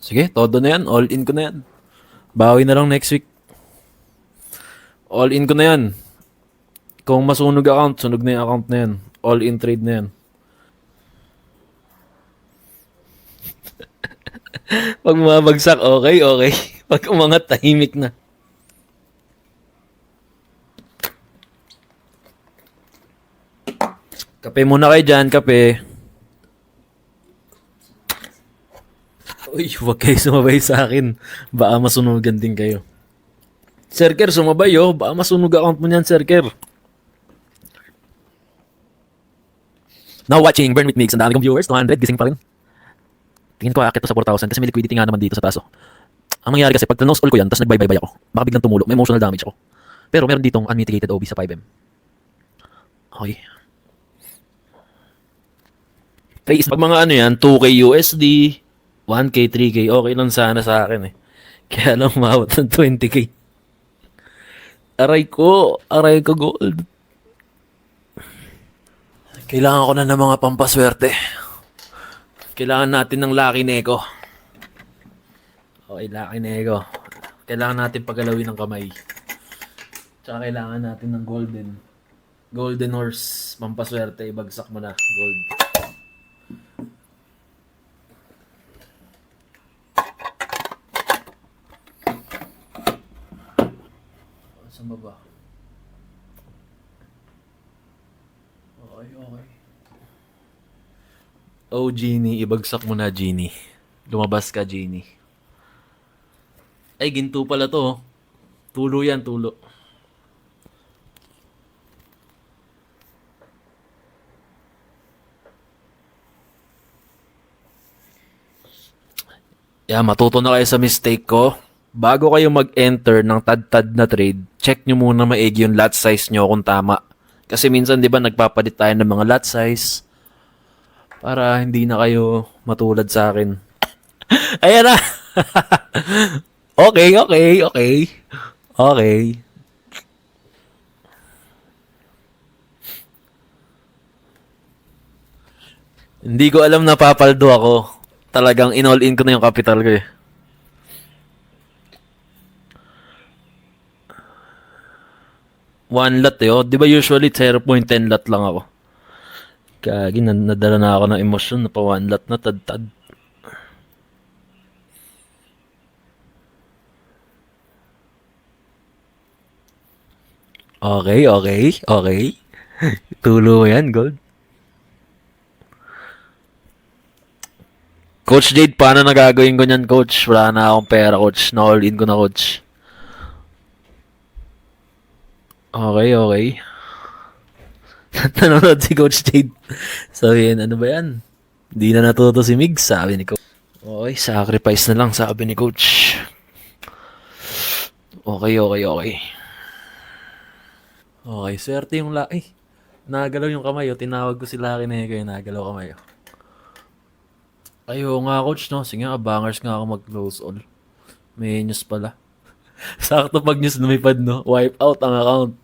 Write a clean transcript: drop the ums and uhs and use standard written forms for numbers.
Sige, todo na yan. All in ko na yan. Bawi na lang next week. All in ko na yan. Kung masunog account, sunog na yung account na yan. All in trade na yan. Pag mabagsak, okay, okay. Pag umangat, tahimik na. Kape muna kayo dyan, kape. Uy, huwag kayo sumabay sa akin. Baka masunugan din kayo. Sir Ker, sumabay oh. Baka masunog account mo niyan, Sir Ker. Now watching Burn with Migs. Ang dami kong viewers, 200, gising pa rin. Tingin ko akit to sa 4,000 kasi may liquidity nga naman dito sa taso. Ang mangyari kasi, pag nose all ko yan, tapos nagbay-bye ako, baka biglang tumulo, may emotional damage ako. Pero meron ditong unmitigated OB sa 5M. Okay. Pag mga ano yan, 2K USD, 1K, 3K, okay lang sana sa akin eh. Kaya lang umawat ng 20K. Aray ko gold. Kailangan ko na ng mga pampaswerte. Kailangan natin ng Lucky Neko. Okay, Lucky Neko. Kailangan natin pagalawin ng kamay. Tsaka kailangan natin ng Golden Horse. Pampaswerte, ibagsak mo na. Gold. Saan ba? Okay. Oh, Genie. Ibagsak mo na, Genie. Lumabas ka, Genie. Ay, ginto pala to. Oh. Tulo yan, tulo. Yeah, matuto na kayo sa mistake ko. Bago kayo mag-enter ng tad-tad na trade, check nyo muna maigi yung lot size nyo kung tama. Kasi minsan, di ba, nagpapalit tayo ng mga lot size para hindi na kayo matulad sa akin. Ayan na! Okay. Hindi ko alam na papaldo ako. Talagang in-all in ko na yung capital ko eh. One lot eh. Oh. Di ba usually 0.10 lot lang ako? Kagi, nadala na ako ng emosyon na pa one lot na tad-tad. Okay. Tulo mo yan, gold. Coach Jade, paano na gagawin ko niyan, coach? Wala na akong pera, coach. Na-all in ko na, coach. Okay. Nanonood si Coach Jade. Sabihin, ano ba yan? Hindi na natuto si Migs, sabi ni Coach. Okay, sacrifice na lang, sabi ni Coach. Okay. Okay, swerte yung nagalaw yung kamay, oh. Tinawag ko si Lucky na yun, nagalaw kamay, oh. Ayo nga, coach, no? Sige nga, bangers nga ako mag-close all. May news pala. Sakto pag news lumipad, no? Wipe out ang account.